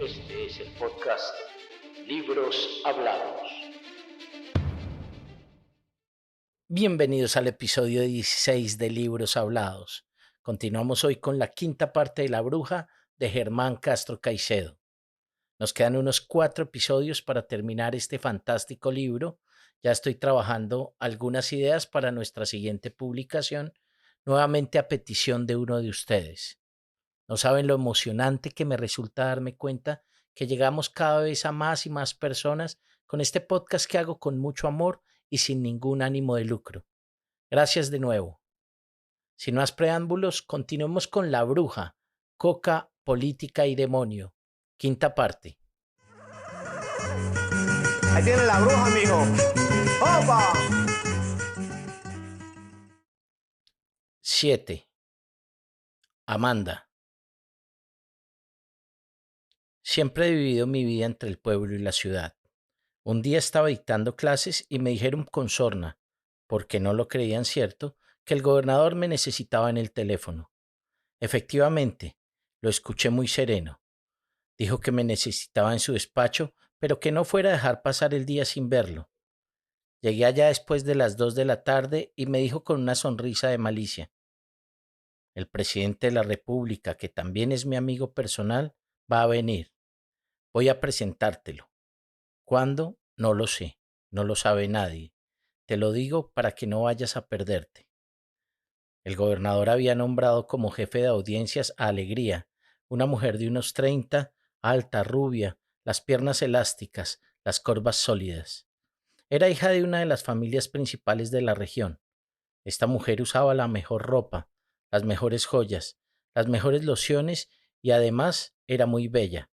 Este es el podcast Libros Hablados. Bienvenidos al episodio 16 de Libros Hablados. Continuamos hoy con la quinta parte de La Bruja de Germán Castro Caicedo. Nos quedan unos 4 episodios para terminar este fantástico libro. Ya estoy trabajando algunas ideas para nuestra siguiente publicación, nuevamente a petición de uno de ustedes. No saben lo emocionante que me resulta darme cuenta que llegamos cada vez a más y más personas con este podcast que hago con mucho amor y sin ningún ánimo de lucro. Gracias de nuevo. Sin más preámbulos, continuemos con La Bruja, Coca, Política y Demonio. Quinta parte. Ahí tiene la bruja, mijo. ¡Opa! 7. Amanda. Siempre he vivido mi vida entre el pueblo y la ciudad. Un día estaba dictando clases y me dijeron con sorna, porque no lo creían cierto, que el gobernador me necesitaba en el teléfono. Efectivamente, lo escuché muy sereno. Dijo que me necesitaba en su despacho, pero que no fuera a dejar pasar el día sin verlo. Llegué allá después de las 2 de la tarde y me dijo con una sonrisa de malicia: el presidente de la República, que también es mi amigo personal, va a venir. Voy a presentártelo. ¿Cuándo? No lo sé. No lo sabe nadie. Te lo digo para que no vayas a perderte. El gobernador había nombrado como jefe de audiencias a Alegría, una mujer de unos 30, alta, rubia, las piernas elásticas, las corvas sólidas. Era hija de una de las familias principales de la región. Esta mujer usaba la mejor ropa, las mejores joyas, las mejores lociones y además era muy bella.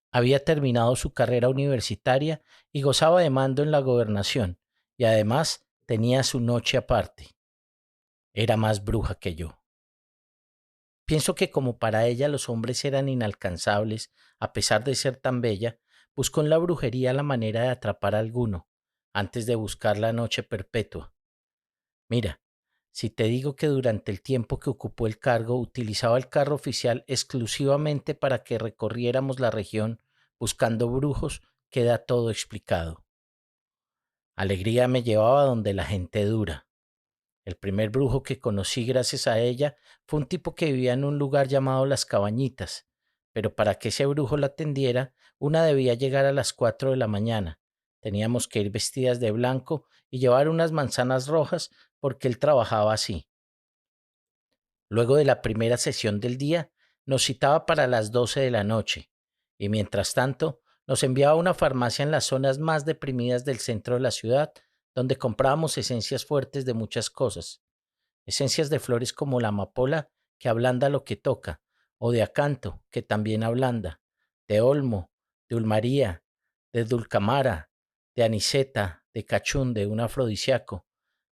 Había terminado su carrera universitaria y gozaba de mando en la gobernación, y además tenía su noche aparte. Era más bruja que yo. Pienso que como para ella los hombres eran inalcanzables, a pesar de ser tan bella, buscó en la brujería la manera de atrapar a alguno, antes de buscar la noche perpetua. Mira, si te digo que durante el tiempo que ocupó el cargo utilizaba el carro oficial exclusivamente para que recorriéramos la región buscando brujos, queda todo explicado. Alegría me llevaba donde la gente dura. El primer brujo que conocí gracias a ella fue un tipo que vivía en un lugar llamado Las Cabañitas, pero para que ese brujo la atendiera, una debía llegar a las 4 de la mañana. Teníamos que ir vestidas de blanco y llevar unas manzanas rojas porque él trabajaba así. Luego de la primera sesión del día, nos citaba para las 12 de la noche, y mientras tanto nos enviaba a una farmacia en las zonas más deprimidas del centro de la ciudad, donde comprábamos esencias fuertes de muchas cosas. Esencias de flores como la amapola, que ablanda lo que toca, o de acanto, que también ablanda, de olmo, de ulmaría, de dulcamara, de aniceta, de cachún, de un afrodisiaco,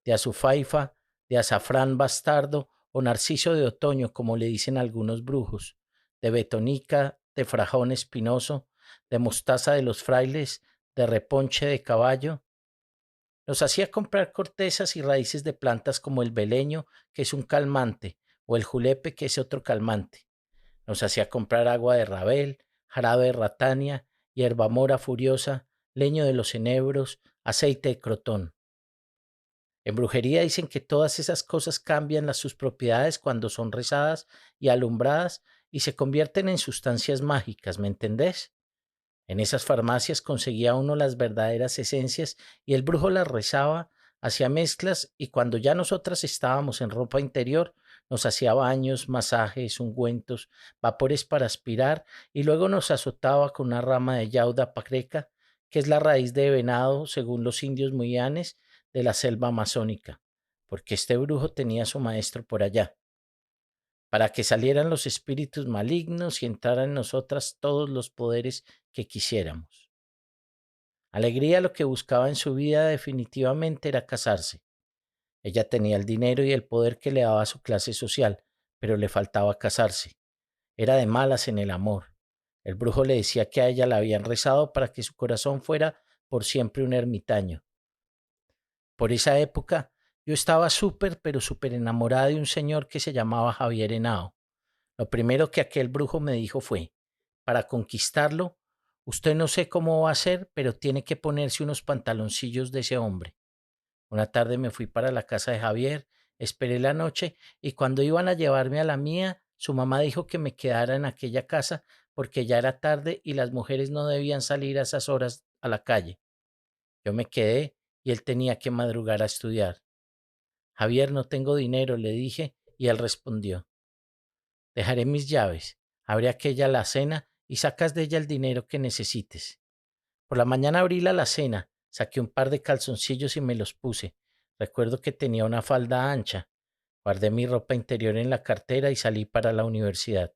de azufaifa, de azafrán bastardo o narciso de otoño, como le dicen algunos brujos, de betonica, de frajón espinoso, de mostaza de los frailes, de reponche de caballo. Nos hacía comprar cortezas y raíces de plantas como el beleño, que es un calmante, o el julepe, que es otro calmante. Nos hacía comprar agua de rabel, jarabe de ratania, hierbamora furiosa, leño de los enebros, aceite de crotón. En brujería dicen que todas esas cosas cambian sus propiedades cuando son rezadas y alumbradas y se convierten en sustancias mágicas, ¿me entendés? En esas farmacias conseguía uno las verdaderas esencias y el brujo las rezaba, hacía mezclas y cuando ya nosotras estábamos en ropa interior, nos hacía baños, masajes, ungüentos, vapores para aspirar y luego nos azotaba con una rama de yauda pacreca, que es la raíz de venado, según los indios muyanes de la selva amazónica, porque este brujo tenía a su maestro por allá para que salieran los espíritus malignos y entraran en nosotras todos los poderes que quisiéramos. Alegría lo que buscaba en su vida definitivamente era casarse. Ella tenía el dinero y el poder que le daba su clase social, pero le faltaba casarse. Era de malas en el amor. El brujo le decía que a ella la habían rezado para que su corazón fuera por siempre un ermitaño. Por esa época yo estaba pero súper enamorada de un señor que se llamaba Javier Henao. Lo primero que aquel brujo me dijo fue: para conquistarlo, usted no sé cómo va a hacer, pero tiene que ponerse unos pantaloncillos de ese hombre. Una tarde me fui para la casa de Javier, esperé la noche y cuando iban a llevarme a la mía, su mamá dijo que me quedara en aquella casa porque ya era tarde y las mujeres no debían salir a esas horas a la calle. Yo me quedé y él tenía que madrugar a estudiar. Javier, no tengo dinero, le dije, y él respondió, dejaré mis llaves, abre aquella alacena y sacas de ella el dinero que necesites. Por la mañana abrí la alacena, saqué un par de calzoncillos y me los puse. Recuerdo que tenía una falda ancha. Guardé mi ropa interior en la cartera y salí para la universidad.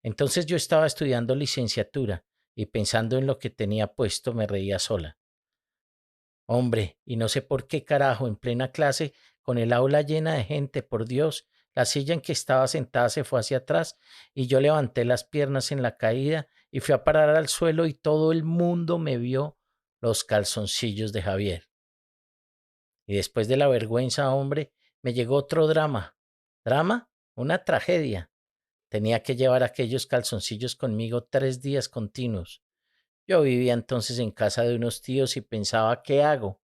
Entonces yo estaba estudiando licenciatura y pensando en lo que tenía puesto me reía sola. Hombre, y no sé por qué carajo, en plena clase, con el aula llena de gente, por Dios, la silla en que estaba sentada se fue hacia atrás y yo levanté las piernas en la caída y fui a parar al suelo y todo el mundo me vio los calzoncillos de Javier. Y después de la vergüenza, hombre, me llegó otro drama. ¿Drama? Una tragedia. Tenía que llevar aquellos calzoncillos conmigo 3 días continuos. Yo vivía entonces en casa de unos tíos y pensaba, ¿qué hago?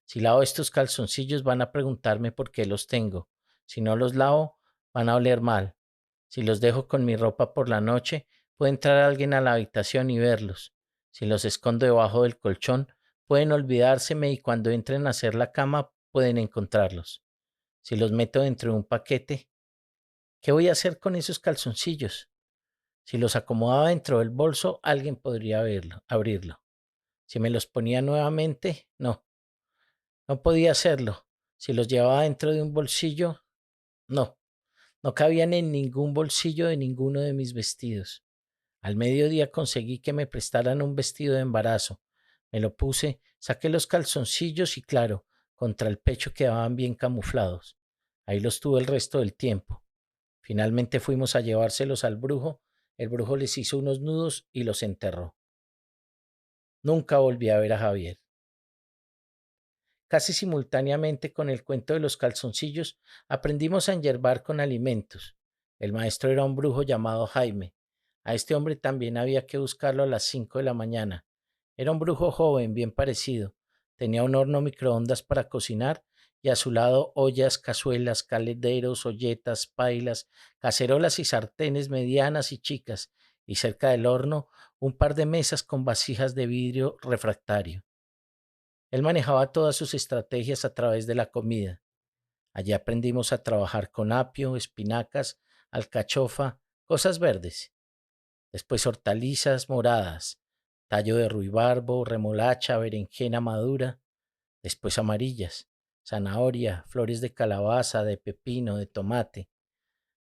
Si lavo estos calzoncillos van a preguntarme por qué los tengo. Si no los lavo, van a oler mal. Si los dejo con mi ropa por la noche, puede entrar alguien a la habitación y verlos. Si los escondo debajo del colchón, pueden olvidárseme y cuando entren a hacer la cama pueden encontrarlos. Si los meto dentro de un paquete, ¿qué voy a hacer con esos calzoncillos? Si los acomodaba dentro del bolso, alguien podría abrirlo. Si me los ponía nuevamente, no. No podía hacerlo. Si los llevaba dentro de un bolsillo, no. No cabían en ningún bolsillo de ninguno de mis vestidos. Al mediodía conseguí que me prestaran un vestido de embarazo. Me lo puse, saqué los calzoncillos y claro, contra el pecho quedaban bien camuflados. Ahí los tuve el resto del tiempo. Finalmente fuimos a llevárselos al brujo. El brujo les hizo unos nudos y los enterró. Nunca volví a ver a Javier. Casi simultáneamente con el cuento de los calzoncillos, aprendimos a enyerbar con alimentos. El maestro era un brujo llamado Jaime. A este hombre también había que buscarlo a las 5 de la mañana. Era un brujo joven, bien parecido. Tenía un horno microondas para cocinar y a su lado ollas, cazuelas, calderos, olletas, pailas, cacerolas y sartenes medianas y chicas, y cerca del horno un par de mesas con vasijas de vidrio refractario. Él manejaba todas sus estrategias a través de la comida. Allí aprendimos a trabajar con apio, espinacas, alcachofa, cosas verdes. Después hortalizas moradas, tallo de ruibarbo, remolacha, berenjena madura. Después amarillas, zanahoria, flores de calabaza, de pepino, de tomate.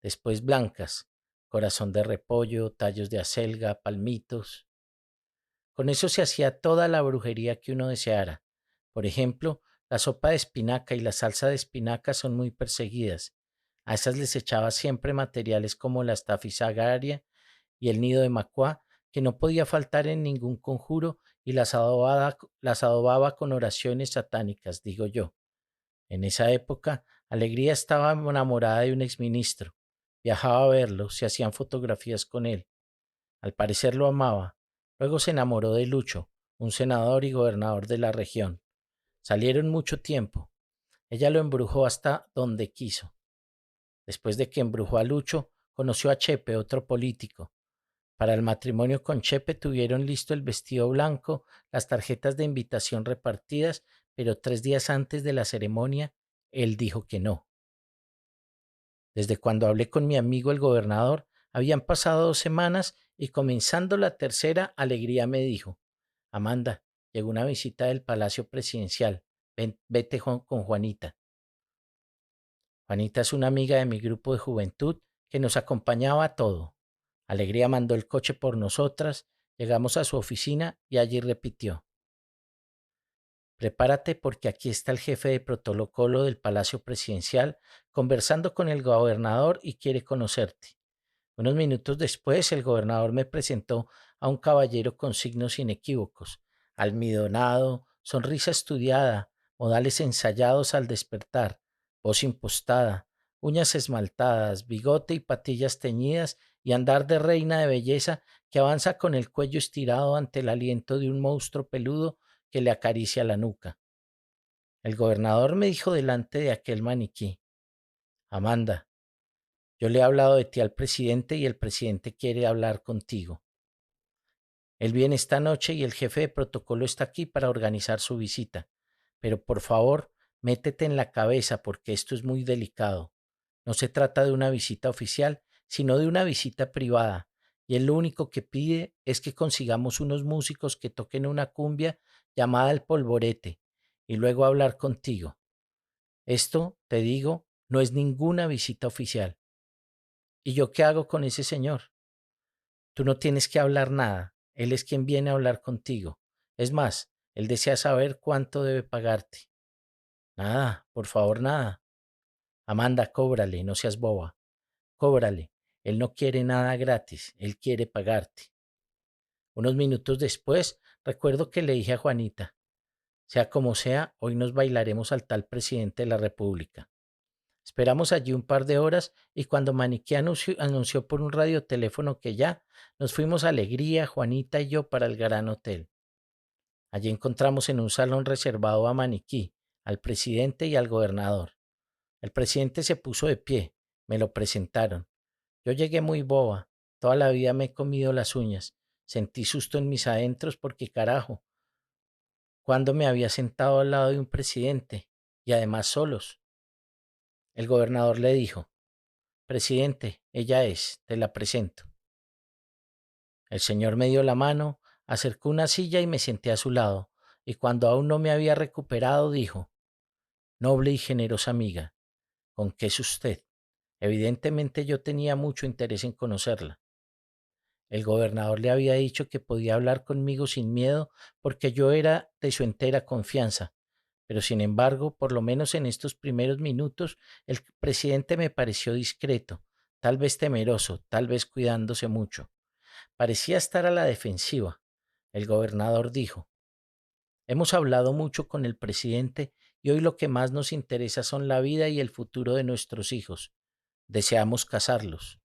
Después blancas, corazón de repollo, tallos de acelga, palmitos. Con eso se hacía toda la brujería que uno deseara. Por ejemplo, la sopa de espinaca y la salsa de espinaca son muy perseguidas. A esas les echaba siempre materiales como la estafisagaria y el nido de macuá, que no podía faltar en ningún conjuro, y las adobaba con oraciones satánicas, digo yo. En esa época, Alegría estaba enamorada de un exministro. Viajaba a verlo, se hacían fotografías con él. Al parecer lo amaba. Luego se enamoró de Lucho, un senador y gobernador de la región. Salieron mucho tiempo. Ella lo embrujó hasta donde quiso. Después de que embrujó a Lucho, conoció a Chepe, otro político. Para el matrimonio con Chepe tuvieron listo el vestido blanco, las tarjetas de invitación repartidas, pero 3 días antes de la ceremonia, él dijo que no. Desde cuando hablé con mi amigo el gobernador, habían pasado 2 semanas y comenzando la tercera, Alegría me dijo, Amanda, llegó una visita del Palacio Presidencial, vete con Juanita. Juanita es una amiga de mi grupo de juventud que nos acompañaba a todo. Alegría mandó el coche por nosotras, llegamos a su oficina y allí repitió, prepárate porque aquí está el jefe de protocolo del Palacio Presidencial conversando con el gobernador y quiere conocerte. Unos minutos después, el gobernador me presentó a un caballero con signos inequívocos, almidonado, sonrisa estudiada, modales ensayados al despertar, voz impostada, uñas esmaltadas, bigote y patillas teñidas y andar de reina de belleza que avanza con el cuello estirado ante el aliento de un monstruo peludo que le acaricia la nuca. El gobernador me dijo delante de aquel maniquí: Amanda, yo le he hablado de ti al presidente y el presidente quiere hablar contigo. Él viene esta noche y el jefe de protocolo está aquí para organizar su visita. Pero por favor, métete en la cabeza porque esto es muy delicado. No se trata de una visita oficial, sino de una visita privada. Y él lo único que pide es que consigamos unos músicos que toquen una cumbia llamada El Polvorete y luego hablar contigo. Esto, te digo, no es ninguna visita oficial. ¿Y yo qué hago con ese señor? Tú no tienes que hablar nada. Él es quien viene a hablar contigo. Es más, él desea saber cuánto debe pagarte. Nada, por favor, nada. Amanda, cóbrale, no seas boba. Cóbrale. Él no quiere nada gratis, él quiere pagarte. Unos minutos después, recuerdo que le dije a Juanita: sea como sea, hoy nos bailaremos al tal presidente de la República. Esperamos allí un par de horas y cuando Maniquí anunció por un radioteléfono que ya, nos fuimos a Alegría, Juanita y yo, para el Gran Hotel. Allí encontramos en un salón reservado a Maniquí, al presidente y al gobernador. El presidente se puso de pie, me lo presentaron. Yo llegué muy boba, toda la vida me he comido las uñas. Sentí susto en mis adentros porque carajo, ¿cuándo me había sentado al lado de un presidente? Y además solos. El gobernador le dijo: presidente, ella es, te la presento. El señor me dio la mano, acercó una silla y me senté a su lado, y cuando aún no me había recuperado, dijo: noble y generosa amiga, ¿con qué es usted? Evidentemente yo tenía mucho interés en conocerla. El gobernador le había dicho que podía hablar conmigo sin miedo porque yo era de su entera confianza, pero sin embargo, por lo menos en estos primeros minutos, el presidente me pareció discreto, tal vez temeroso, tal vez cuidándose mucho. Parecía estar a la defensiva. El gobernador dijo: hemos hablado mucho con el presidente y hoy lo que más nos interesa son la vida y el futuro de nuestros hijos. Deseamos casarlos.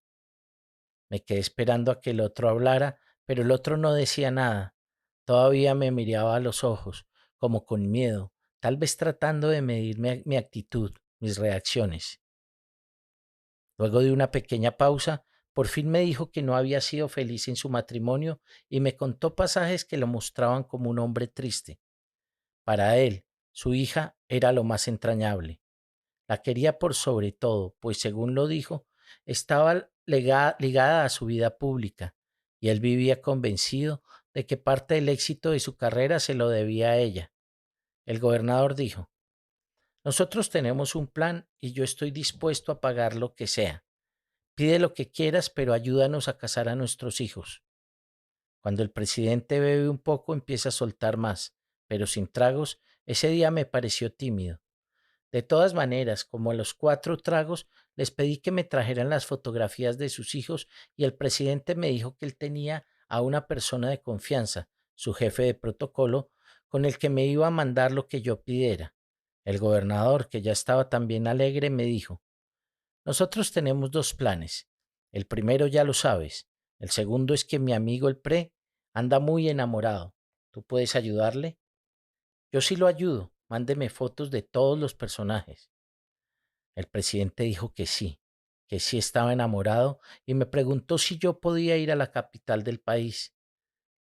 Me quedé esperando a que el otro hablara, pero el otro no decía nada. Todavía me miraba a los ojos, como con miedo, tal vez tratando de medir mi actitud, mis reacciones. Luego de una pequeña pausa, por fin me dijo que no había sido feliz en su matrimonio y me contó pasajes que lo mostraban como un hombre triste. Para él, su hija era lo más entrañable. La quería por sobre todo, pues según lo dijo, estaba ligada a su vida pública, y él vivía convencido de que parte del éxito de su carrera se lo debía a ella. El gobernador dijo: nosotros tenemos un plan y yo estoy dispuesto a pagar lo que sea. Pide lo que quieras, pero ayúdanos a casar a nuestros hijos. Cuando el presidente bebe un poco, empieza a soltar más, pero sin tragos. Ese día me pareció tímido. De todas maneras, como a los 4 tragos, les pedí que me trajeran las fotografías de sus hijos y el presidente me dijo que él tenía a una persona de confianza, su jefe de protocolo, con el que me iba a mandar lo que yo pidiera. El gobernador, que ya estaba también alegre, me dijo: nosotros tenemos 2 planes. El primero ya lo sabes. El segundo es que mi amigo el pre anda muy enamorado. ¿Tú puedes ayudarle? Yo sí lo ayudo. Mándeme fotos de todos los personajes. El presidente dijo que sí estaba enamorado y me preguntó si yo podía ir a la capital del país.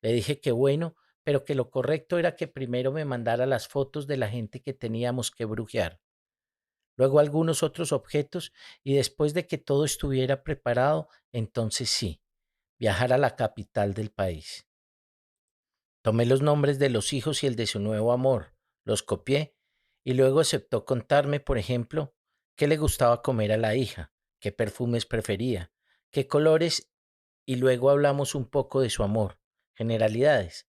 Le dije que bueno, pero que lo correcto era que primero me mandara las fotos de la gente que teníamos que brujear, luego algunos otros objetos y después de que todo estuviera preparado, entonces sí, viajar a la capital del país. Tomé los nombres de los hijos y el de su nuevo amor, los copié y luego aceptó contarme, por ejemplo, qué le gustaba comer a la hija, qué perfumes prefería, qué colores, y luego hablamos un poco de su amor, generalidades,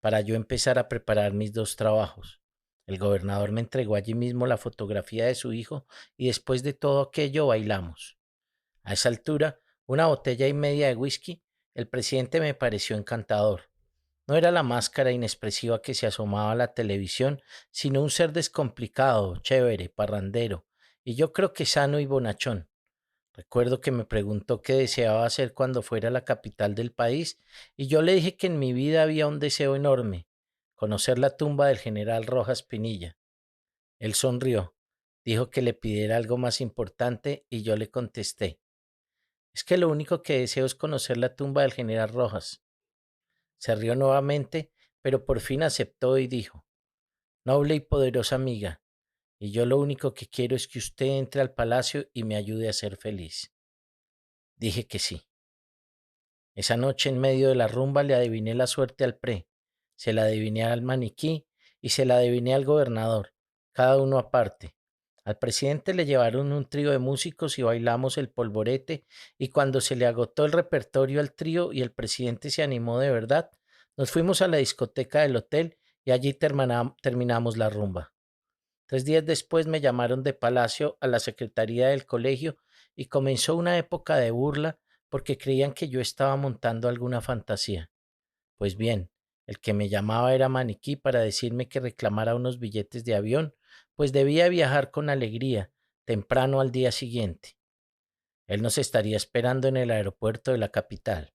para yo empezar a preparar mis 2 trabajos. El gobernador me entregó allí mismo la fotografía de su hijo y después de todo aquello bailamos. A esa altura, 1,5 botellas de whisky, el presidente me pareció encantador. No era la máscara inexpresiva que se asomaba a la televisión, sino un ser descomplicado, chévere, parrandero, y yo creo que sano y bonachón. Recuerdo que me preguntó qué deseaba hacer cuando fuera a la capital del país y yo le dije que en mi vida había un deseo enorme, conocer la tumba del general Rojas Pinilla. Él sonrió, dijo que le pidiera algo más importante y yo le contesté, es que lo único que deseo es conocer la tumba del general Rojas. Se rió nuevamente, pero por fin aceptó y dijo, noble y poderosa amiga, y yo lo único que quiero es que usted entre al palacio y me ayude a ser feliz. Dije que sí. Esa noche en medio de la rumba le adiviné la suerte al pre, se la adiviné al maniquí y se la adiviné al gobernador, cada uno aparte. Al presidente le llevaron un trío de músicos y bailamos el polvorete y cuando se le agotó el repertorio al trío y el presidente se animó de verdad, nos fuimos a la discoteca del hotel y allí terminamos la rumba. 3 días después me llamaron de Palacio a la secretaría del colegio y comenzó una época de burla porque creían que yo estaba montando alguna fantasía. Pues bien, el que me llamaba era Maniquí para decirme que reclamara unos billetes de avión, pues debía viajar con alegría, temprano al día siguiente. Él nos estaría esperando en el aeropuerto de la capital.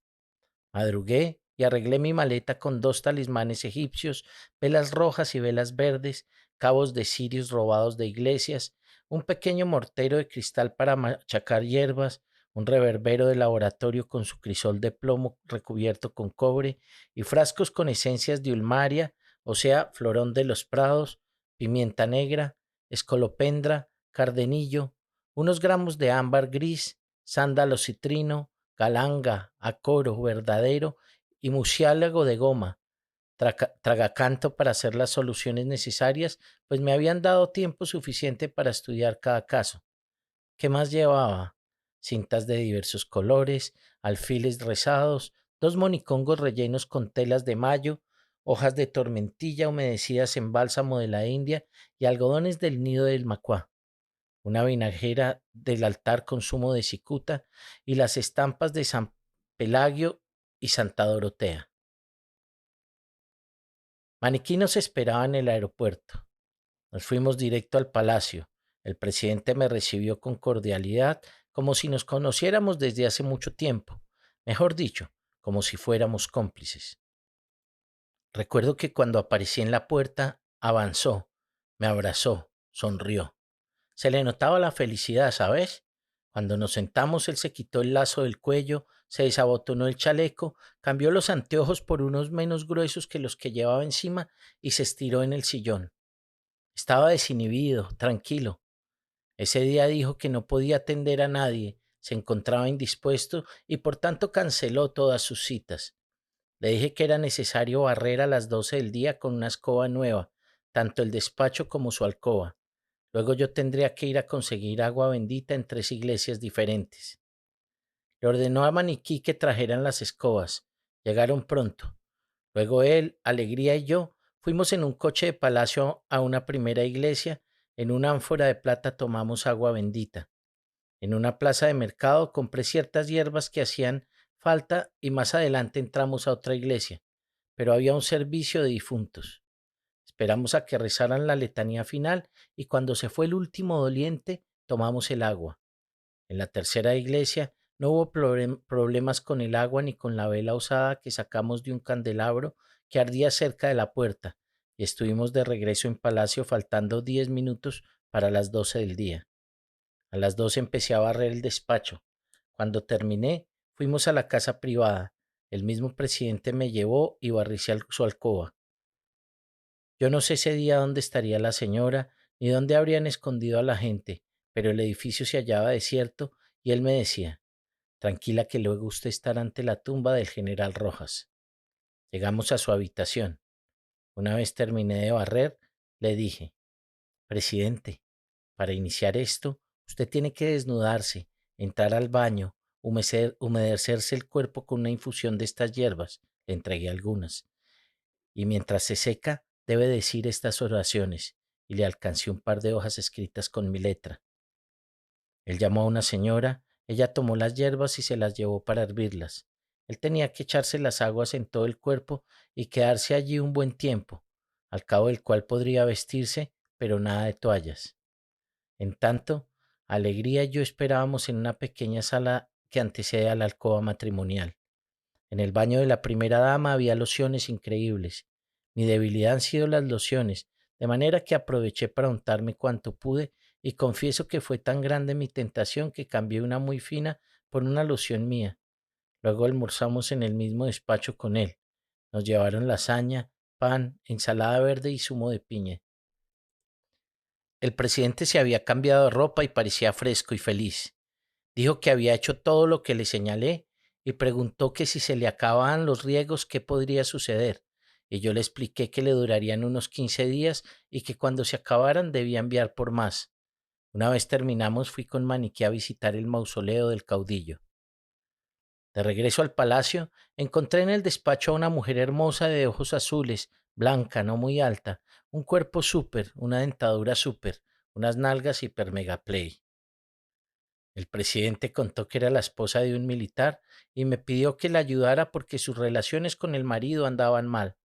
Madrugué y arreglé mi maleta con 2 talismanes egipcios, velas rojas y velas verdes, cabos de cirios robados de iglesias, un pequeño mortero de cristal para machacar hierbas, un reverbero de laboratorio con su crisol de plomo recubierto con cobre y frascos con esencias de ulmaria, o sea, florón de los prados, pimienta negra, escolopendra, cardenillo, unos gramos de ámbar gris, sándalo citrino, galanga, acoro verdadero y murciélago de goma, tragacanto para hacer las soluciones necesarias, pues me habían dado tiempo suficiente para estudiar cada caso. ¿Qué más llevaba? Cintas de diversos colores, alfiles rezados, 2 monicongos rellenos con telas de mayo, hojas de tormentilla humedecidas en bálsamo de la India y algodones del nido del macuá, una vinajera del altar con zumo de cicuta y las estampas de San Pelagio y Santa Dorotea. Maniquí nos esperaba en el aeropuerto. Nos fuimos directo al palacio. El presidente me recibió con cordialidad, como si nos conociéramos desde hace mucho tiempo. Mejor dicho, como si fuéramos cómplices. Recuerdo que cuando aparecí en la puerta, avanzó, me abrazó, sonrió. Se le notaba la felicidad, ¿sabes? Cuando nos sentamos, él se quitó el lazo del cuello, se desabotonó el chaleco, cambió los anteojos por unos menos gruesos que los que llevaba encima y se estiró en el sillón. Estaba desinhibido, tranquilo. Ese día dijo que no podía atender a nadie, se encontraba indispuesto y por tanto canceló todas sus citas. Le dije que era necesario barrer a las 12 del día con una escoba nueva, tanto el despacho como su alcoba. Luego yo tendría que ir a conseguir agua bendita en 3 iglesias diferentes. Le ordenó a Maniquí que trajeran las escobas. Llegaron pronto. Luego él, Alegría y yo fuimos en un coche de palacio a una primera iglesia. En una ánfora de plata tomamos agua bendita. En una plaza de mercado compré ciertas hierbas que hacían falta y más adelante entramos a otra iglesia, pero había un servicio de difuntos. Esperamos a que rezaran la letanía final y cuando se fue el último doliente, tomamos el agua. En la tercera iglesia no hubo problemas con el agua ni con la vela usada que sacamos de un candelabro que ardía cerca de la puerta y estuvimos de regreso en palacio faltando 10 minutos para las 12 del día. A las 12 empecé a barrer el despacho. Cuando terminé, fuimos a la casa privada. El mismo presidente me llevó y barrí su alcoba. Yo no sé ese día dónde estaría la señora, ni dónde habrían escondido a la gente, pero el edificio se hallaba desierto y él me decía, tranquila que luego usted estará ante la tumba del general Rojas. Llegamos a su habitación. Una vez terminé de barrer, le dije, presidente, para iniciar esto, usted tiene que desnudarse, entrar al baño, humedecerse el cuerpo con una infusión de estas hierbas. Le entregué algunas. Y mientras se seca, debe decir estas oraciones. Y le alcancé un par de hojas escritas con mi letra. Él llamó a una señora, ella tomó las hierbas y se las llevó para hervirlas. Él tenía que echarse las aguas en todo el cuerpo y quedarse allí un buen tiempo, al cabo del cual podría vestirse, pero nada de toallas. En tanto, Alegría y yo esperábamos en una pequeña sala que antecede a la alcoba matrimonial. En el baño de la primera dama había lociones increíbles. Mi debilidad han sido las lociones, de manera que aproveché para untarme cuanto pude y confieso que fue tan grande mi tentación que cambié una muy fina por una loción mía. Luego almorzamos en el mismo despacho con él. Nos llevaron lasaña, pan, ensalada verde y zumo de piña. El presidente se había cambiado de ropa y parecía fresco y feliz. Dijo que había hecho todo lo que le señalé y preguntó que si se le acababan los riegos, qué podría suceder. Y yo le expliqué que le durarían unos 15 días y que cuando se acabaran debía enviar por más. Una vez terminamos, fui con Maniquí a visitar el mausoleo del caudillo. De regreso al palacio, encontré en el despacho a una mujer hermosa de ojos azules, blanca, no muy alta, un cuerpo súper, una dentadura súper, unas nalgas hiper mega play. El presidente contó que era la esposa de un militar y me pidió que la ayudara porque sus relaciones con el marido andaban mal.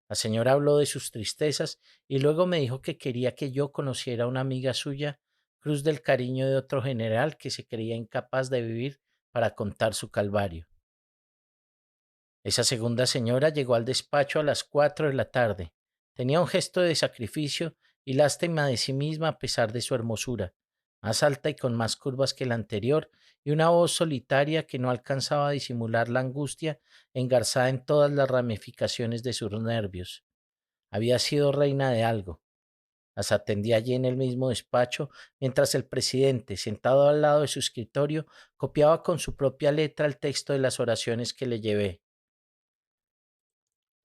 La señora habló de sus tristezas y luego me dijo que quería que yo conociera a una amiga suya, cruz del cariño de otro general que se creía incapaz de vivir para contar su calvario. Esa segunda señora llegó al despacho a las 4 de la tarde. Tenía un gesto de sacrificio y lástima de sí misma a pesar de su hermosura, más alta y con más curvas que la anterior, y una voz solitaria que no alcanzaba a disimular la angustia engarzada en todas las ramificaciones de sus nervios. Había sido reina de algo. Las atendía allí en el mismo despacho, mientras el presidente, sentado al lado de su escritorio, copiaba con su propia letra el texto de las oraciones que le llevé.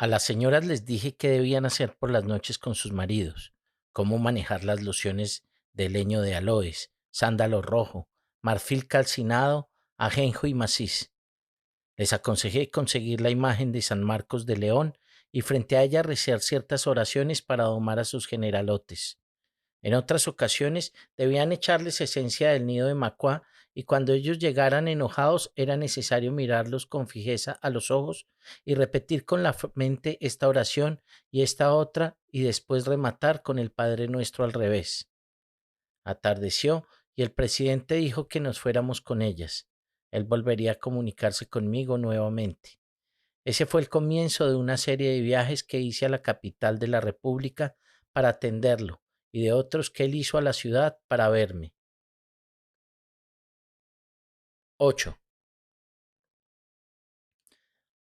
A las señoras les dije qué debían hacer por las noches con sus maridos, cómo manejar las lociones de leño de aloes, sándalo rojo, marfil calcinado, ajenjo y maciz. Les aconsejé conseguir la imagen de San Marcos de León y frente a ella rezar ciertas oraciones para domar a sus generalotes. En otras ocasiones debían echarles esencia del nido de macuá y cuando ellos llegaran enojados era necesario mirarlos con fijeza a los ojos y repetir con la mente esta oración y esta otra y después rematar con el Padre Nuestro al revés. Atardeció y el presidente dijo que nos fuéramos con ellas. Él volvería a comunicarse conmigo nuevamente. Ese fue el comienzo de una serie de viajes que hice a la capital de la República para atenderlo y de otros que él hizo a la ciudad para verme. 8.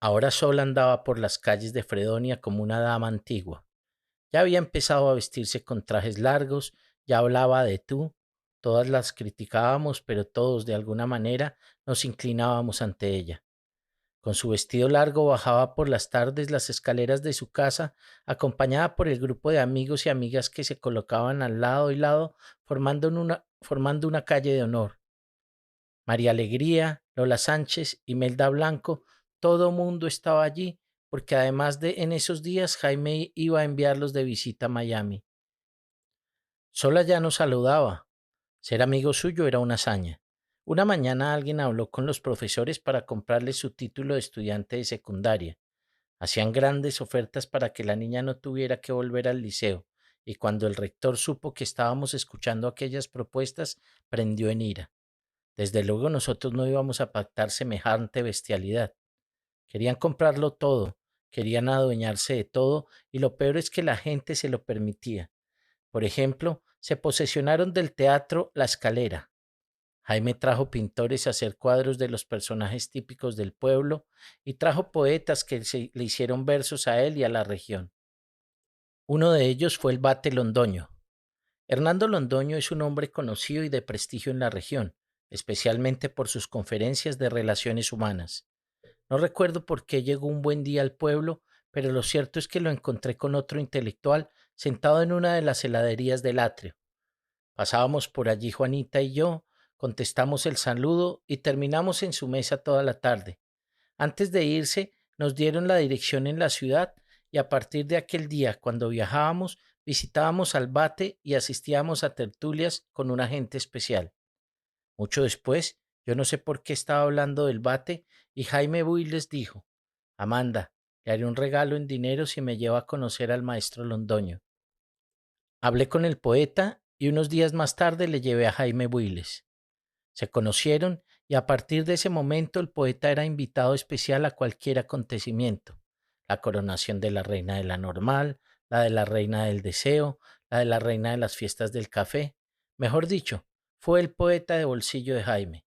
Ahora sola andaba por las calles de Fredonia como una dama antigua. Ya había empezado a vestirse con trajes largos, ya hablaba de tú, todas las criticábamos, pero todos de alguna manera nos inclinábamos ante ella. Con su vestido largo bajaba por las tardes las escaleras de su casa, acompañada por el grupo de amigos y amigas que se colocaban al lado y lado, formando una calle de honor. María Alegría, Lola Sánchez, Imelda Blanco, todo mundo estaba allí, porque además de en esos días Jaime iba a enviarlos de visita a Miami. Sola ya nos saludaba. Ser amigo suyo era una hazaña. Una mañana alguien habló con los profesores para comprarle su título de estudiante de secundaria. Hacían grandes ofertas para que la niña no tuviera que volver al liceo, y cuando el rector supo que estábamos escuchando aquellas propuestas, prendió en ira. Desde luego nosotros no íbamos a pactar semejante bestialidad. Querían comprarlo todo, querían adueñarse de todo, y lo peor es que la gente se lo permitía. Por ejemplo, se posesionaron del teatro La Escalera. Jaime trajo pintores a hacer cuadros de los personajes típicos del pueblo y trajo poetas que le hicieron versos a él y a la región. Uno de ellos fue el Bate Londoño. Hernando Londoño es un hombre conocido y de prestigio en la región, especialmente por sus conferencias de relaciones humanas. No recuerdo por qué llegó un buen día al pueblo, pero lo cierto es que lo encontré con otro intelectual sentado en una de las heladerías del atrio. Pasábamos por allí Juanita y yo, contestamos el saludo y terminamos en su mesa toda la tarde. Antes de irse, nos dieron la dirección en la ciudad y a partir de aquel día, cuando viajábamos, visitábamos al Bate y asistíamos a tertulias con un agente especial. Mucho después, yo no sé por qué estaba hablando del Bate y Jaime Buy les dijo, Amanda, le haré un regalo en dinero si me lleva a conocer al maestro Londoño. Hablé con el poeta y unos días más tarde le llevé a Jaime Builes. Se conocieron y a partir de ese momento el poeta era invitado especial a cualquier acontecimiento. La coronación de la reina de la normal, la de la reina del deseo, la de la reina de las fiestas del café. Mejor dicho, fue el poeta de bolsillo de Jaime.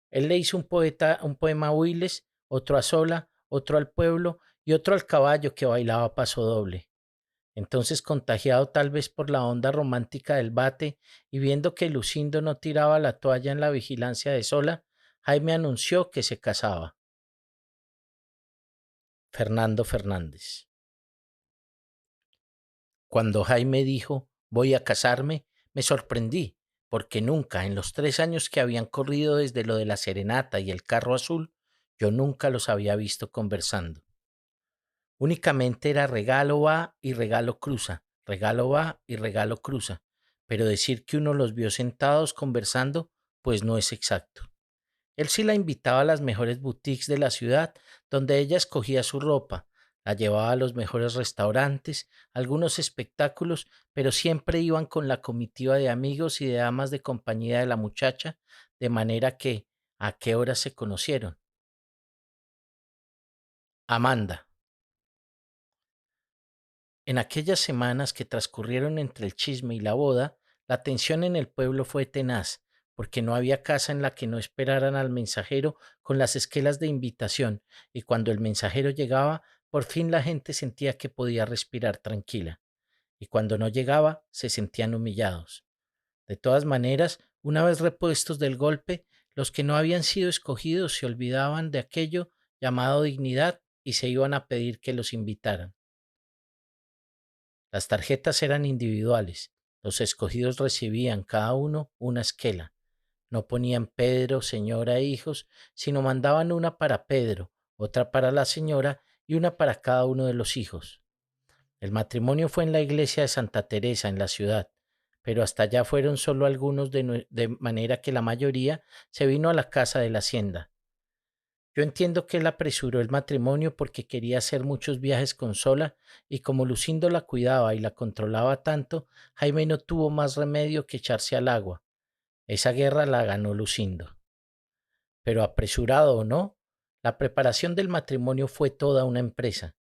Él le hizo un poema a Builes, otro a Sola, otro al pueblo y otro al caballo que bailaba paso doble. Entonces, contagiado tal vez por la onda romántica del bate y viendo que Lucindo no tiraba la toalla en la vigilancia de Sola, Jaime anunció que se casaba. Fernando Fernández. Cuando Jaime dijo, voy a casarme, me sorprendí, porque nunca, en los 3 años que habían corrido desde lo de la serenata y el carro azul, yo nunca los había visto conversando. Únicamente era regalo va y regalo cruza, regalo va y regalo cruza, pero decir que uno los vio sentados conversando, pues no es exacto. Él sí la invitaba a las mejores boutiques de la ciudad, donde ella escogía su ropa, la llevaba a los mejores restaurantes, algunos espectáculos, pero siempre iban con la comitiva de amigos y de damas de compañía de la muchacha, de manera que, ¿a qué hora se conocieron? Amanda. En aquellas semanas que transcurrieron entre el chisme y la boda, la tensión en el pueblo fue tenaz, porque no había casa en la que no esperaran al mensajero con las esquelas de invitación, y cuando el mensajero llegaba, por fin la gente sentía que podía respirar tranquila, y cuando no llegaba, se sentían humillados. De todas maneras, una vez repuestos del golpe, los que no habían sido escogidos se olvidaban de aquello llamado dignidad y se iban a pedir que los invitaran. Las tarjetas eran individuales. Los escogidos recibían cada uno una esquela. No ponían Pedro, señora e hijos, sino mandaban una para Pedro, otra para la señora y una para cada uno de los hijos. El matrimonio fue en la iglesia de Santa Teresa, en la ciudad, pero hasta allá fueron solo algunos de manera que la mayoría se vino a la casa de la hacienda. Yo entiendo que él apresuró el matrimonio porque quería hacer muchos viajes con Sola y como Lucindo la cuidaba y la controlaba tanto, Jaime no tuvo más remedio que echarse al agua. Esa guerra la ganó Lucindo. Pero apresurado o no, la preparación del matrimonio fue toda una empresa.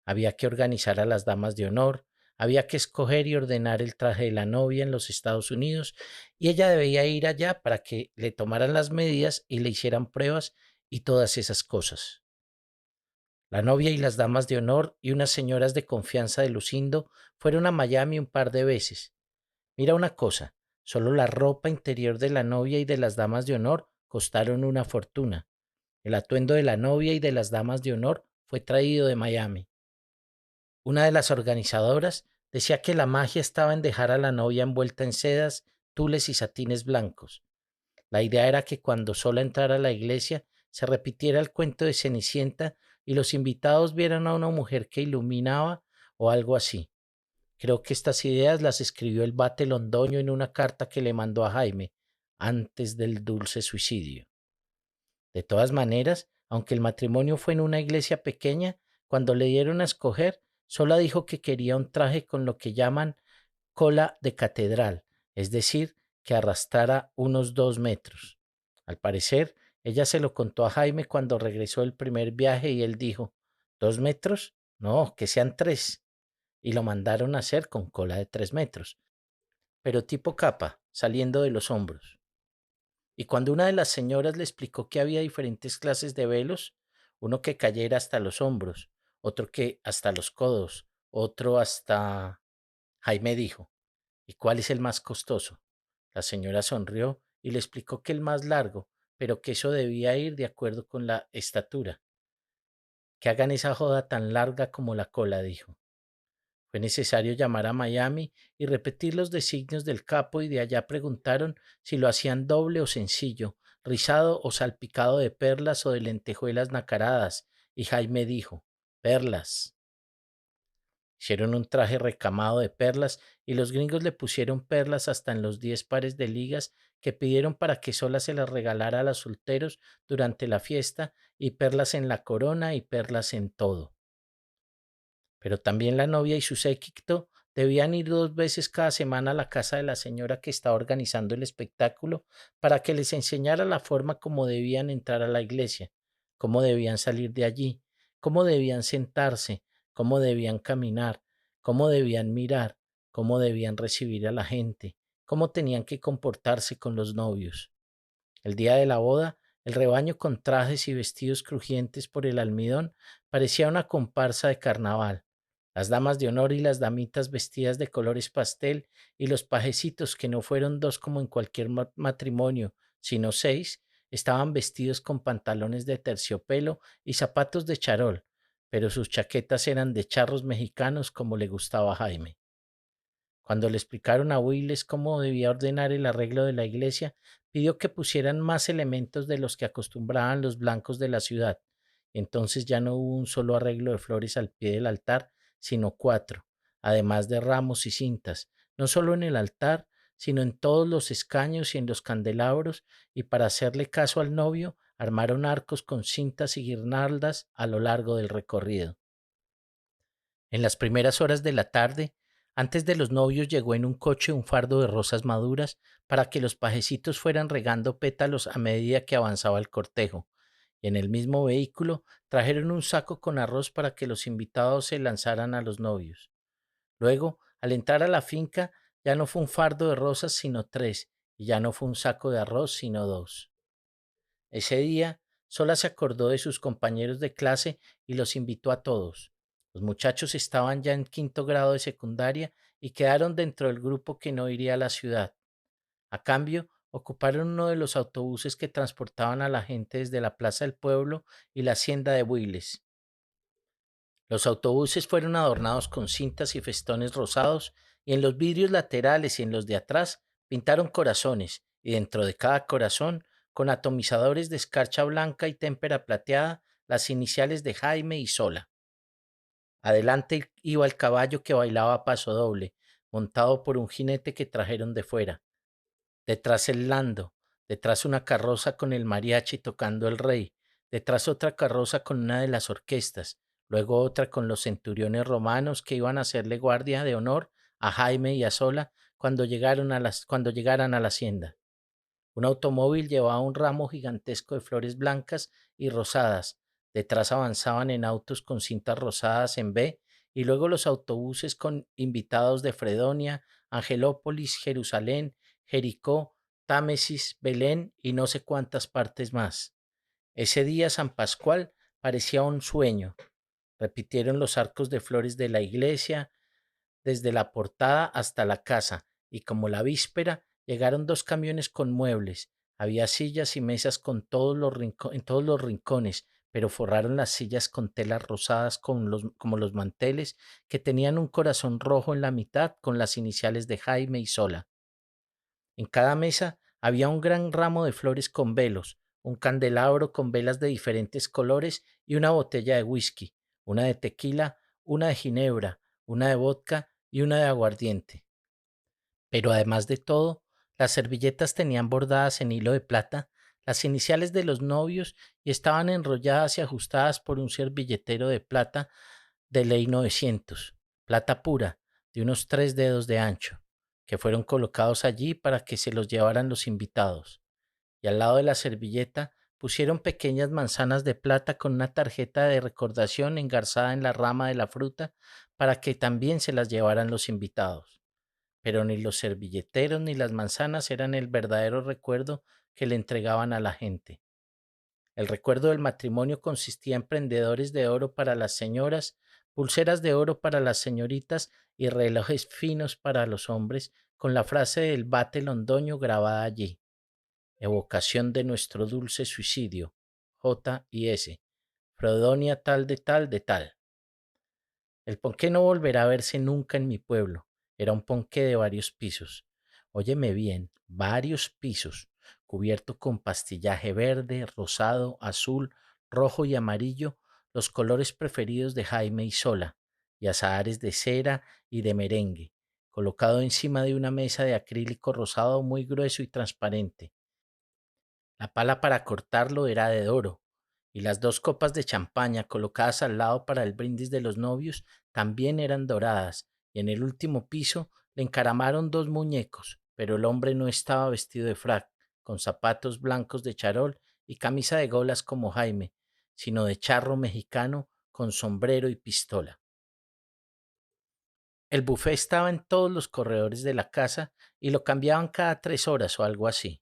Había que organizar a las damas de honor, había que escoger y ordenar el traje de la novia en los Estados Unidos y ella debía ir allá para que le tomaran las medidas y le hicieran pruebas y todas esas cosas. La novia y las damas de honor y unas señoras de confianza de Lucindo fueron a Miami un par de veces. Mira una cosa, solo la ropa interior de la novia y de las damas de honor costaron una fortuna. El atuendo de la novia y de las damas de honor fue traído de Miami. Una de las organizadoras decía que la magia estaba en dejar a la novia envuelta en sedas, tules y satines blancos. La idea era que cuando sola entrara a la iglesia se repitiera el cuento de Cenicienta y los invitados vieran a una mujer que iluminaba o algo así. Creo que estas ideas las escribió el Bate Londoño en una carta que le mandó a Jaime antes del dulce suicidio. De todas maneras, aunque el matrimonio fue en una iglesia pequeña, cuando le dieron a escoger, sola dijo que quería un traje con lo que llaman cola de catedral, es decir, que arrastrara unos 2 metros. Al parecer, ella se lo contó a Jaime cuando regresó del primer viaje y él dijo, ¿2 metros? No, que sean 3. Y lo mandaron a hacer con cola de 3 metros, pero tipo capa, saliendo de los hombros. Y cuando una de las señoras le explicó que había diferentes clases de velos, uno que cayera hasta los hombros, otro que hasta los codos, otro hasta... Jaime dijo, ¿y cuál es el más costoso? La señora sonrió y le explicó que el más largo, pero que eso debía ir de acuerdo con la estatura. Que hagan esa joda tan larga como la cola, dijo. Fue necesario llamar a Miami y repetir los designios del capo y de allá preguntaron si lo hacían doble o sencillo, rizado o salpicado de perlas o de lentejuelas nacaradas, y Jaime dijo, perlas. Hicieron un traje recamado de perlas y los gringos le pusieron perlas hasta en los 10 pares de ligas que pidieron para que sola se las regalara a los solteros durante la fiesta y perlas en la corona y perlas en todo. Pero también la novia y su séquito Debían ir 2 veces cada semana a la casa de la señora que estaba organizando el espectáculo para que les enseñara la forma como debían entrar a la iglesia, cómo debían salir de allí, cómo debían sentarse, cómo debían caminar, cómo debían mirar, cómo debían recibir a la gente, cómo tenían que comportarse con los novios. El día de la boda, el rebaño con trajes y vestidos crujientes por el almidón parecía una comparsa de carnaval. Las damas de honor y las damitas vestidas de colores pastel y los pajecitos, que no fueron dos como en cualquier matrimonio, sino 6, estaban vestidos con pantalones de terciopelo y zapatos de charol, pero sus chaquetas eran de charros mexicanos como le gustaba a Jaime. Cuando le explicaron a Willes cómo debía ordenar el arreglo de la iglesia, pidió que pusieran más elementos de los que acostumbraban los blancos de la ciudad. Entonces ya no hubo un solo arreglo de flores al pie del altar, sino 4, además de ramos y cintas, no solo en el altar, sino en todos los escaños y en los candelabros, y para hacerle caso al novio, armaron arcos con cintas y guirnaldas a lo largo del recorrido. En las primeras horas de la tarde, antes de los novios, llegó en un coche un fardo de rosas maduras para que los pajecitos fueran regando pétalos a medida que avanzaba el cortejo. Y en el mismo vehículo trajeron un saco con arroz para que los invitados se lanzaran a los novios. Luego, al entrar a la finca, ya no fue un fardo de rosas sino 3, y ya no fue un saco de arroz sino 2. Ese día, Sola se acordó de sus compañeros de clase y los invitó a todos. Los muchachos estaban ya en quinto grado de secundaria y quedaron dentro del grupo que no iría a la ciudad. A cambio, ocuparon uno de los autobuses que transportaban a la gente desde la plaza del pueblo y la hacienda de Builes. Los autobuses fueron adornados con cintas y festones rosados, y en los vidrios laterales y en los de atrás pintaron corazones, y dentro de cada corazón, con atomizadores de escarcha blanca y témpera plateada, las iniciales de Jaime y Sola. Adelante iba el caballo, que bailaba a paso doble, montado por un jinete que trajeron de fuera. Detrás el lando, detrás una carroza con el mariachi tocando el rey, detrás otra carroza con una de las orquestas, luego otra con los centuriones romanos que iban a hacerle guardia de honor a Jaime y a Sola cuando llegaran a la hacienda. Un automóvil llevaba un ramo gigantesco de flores blancas y rosadas. Detrás avanzaban en autos con cintas rosadas en B, y luego los autobuses con invitados de Fredonia, Angelópolis, Jerusalén, Jericó, Támesis, Belén y no sé cuántas partes más. Ese día San Pascual parecía un sueño. Repitieron los arcos de flores de la iglesia, desde la portada hasta la casa, y como la víspera, llegaron 2 camiones con muebles. Había sillas y mesas en todos los rincones, pero forraron las sillas con telas rosadas como los manteles, que tenían un corazón rojo en la mitad con las iniciales de Jaime y Sola. En cada mesa había un gran ramo de flores con velos, un candelabro con velas de diferentes colores y una botella de whisky, una de tequila, una de ginebra, una de vodka y una de aguardiente. Pero además de todo, las servilletas tenían bordadas en hilo de plata las iniciales de los novios y estaban enrolladas y ajustadas por un servilletero de plata de ley 900, plata pura, de unos 3 dedos de ancho, que fueron colocados allí para que se los llevaran los invitados. Y al lado de la servilleta pusieron pequeñas manzanas de plata con una tarjeta de recordación engarzada en la rama de la fruta para que también se las llevaran los invitados. Pero ni los servilleteros ni las manzanas eran el verdadero recuerdo que le entregaban a la gente. El recuerdo del matrimonio consistía en prendedores de oro para las señoras, pulseras de oro para las señoritas y relojes finos para los hombres, con la frase del bate londoño grabada allí: evocación de nuestro dulce suicidio, J y S, Fredonia tal de tal de tal. El ponqué no volverá a verse nunca en mi pueblo. Era un ponqué de varios pisos. Óyeme bien, varios pisos, cubierto con pastillaje verde, rosado, azul, rojo y amarillo, los colores preferidos de Jaime y Sola, y azahares de cera y de merengue, colocado encima de una mesa de acrílico rosado muy grueso y transparente. La pala para cortarlo era de oro, y las 2 copas de champaña colocadas al lado para el brindis de los novios también eran doradas y en el último piso le encaramaron dos muñecos, pero el hombre no estaba vestido de frac, con zapatos blancos de charol y camisa de golas como Jaime, sino de charro mexicano con sombrero y pistola. El buffet estaba en todos los corredores de la casa y lo cambiaban cada 3 horas o algo así.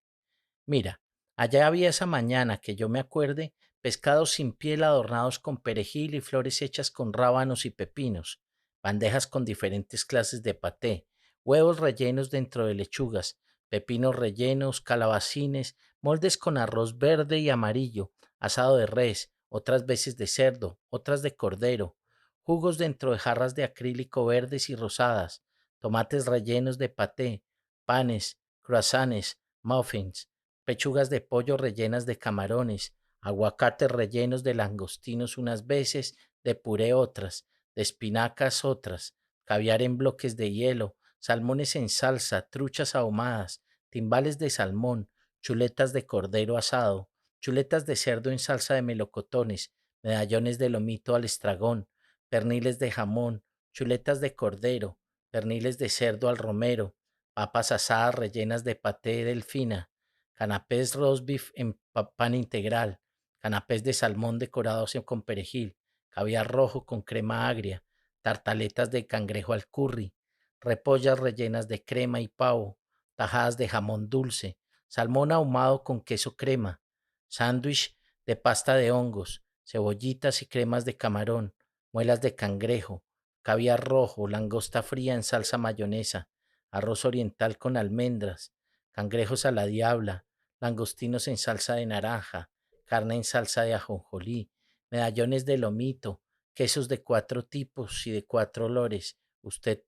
Mira, allá había esa mañana que yo me acuerde pescados sin piel adornados con perejil y flores hechas con rábanos y pepinos, bandejas con diferentes clases de paté, huevos rellenos dentro de lechugas, pepinos rellenos, calabacines, moldes con arroz verde y amarillo, asado de res, otras veces de cerdo, otras de cordero, jugos dentro de jarras de acrílico verdes y rosadas, tomates rellenos de paté, panes, croissants, muffins, pechugas de pollo rellenas de camarones, aguacates rellenos de langostinos unas veces, de puré otras, de espinacas otras, caviar en bloques de hielo, salmones en salsa, truchas ahumadas, timbales de salmón, chuletas de cordero asado, chuletas de cerdo en salsa de melocotones, medallones de lomito al estragón, perniles de jamón, chuletas de cordero, perniles de cerdo al romero, papas asadas rellenas de paté delfina, canapés roast beef en pan integral, canapés de salmón decorados con perejil, caviar rojo con crema agria, tartaletas de cangrejo al curry, repollas rellenas de crema y pavo, tajadas de jamón dulce, salmón ahumado con queso crema, sándwich de pasta de hongos, cebollitas y cremas de camarón, muelas de cangrejo, caviar rojo, langosta fría en salsa mayonesa, arroz oriental con almendras, cangrejos a la diabla, langostinos en salsa de naranja, carne en salsa de ajonjolí, medallones de lomito, quesos de 4 tipos y de 4 olores, usted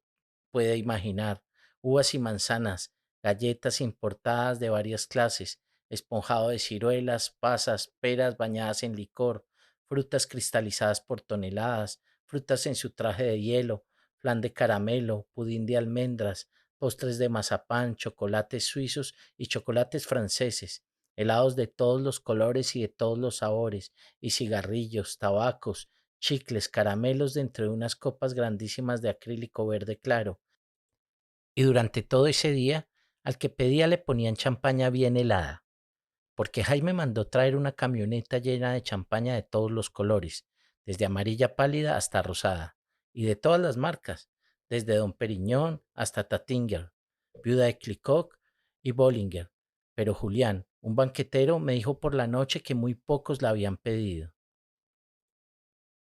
puede imaginar, uvas y manzanas, galletas importadas de varias clases, esponjado de ciruelas, pasas, peras bañadas en licor, frutas cristalizadas por toneladas, frutas en su traje de hielo, flan de caramelo, pudín de almendras, postres de mazapán, chocolates suizos y chocolates franceses, helados de todos los colores y de todos los sabores, y cigarrillos, tabacos, chicles, caramelos dentro de unas copas grandísimas de acrílico verde claro. Y durante todo ese día, al que pedía le ponían champaña bien helada, porque Jaime mandó traer una camioneta llena de champaña de todos los colores, desde amarilla pálida hasta rosada, y de todas las marcas, desde Don Periñón hasta Tattinger, Viuda de Clicoq y Bollinger. Pero Julián, un banquetero, me dijo por la noche que muy pocos la habían pedido.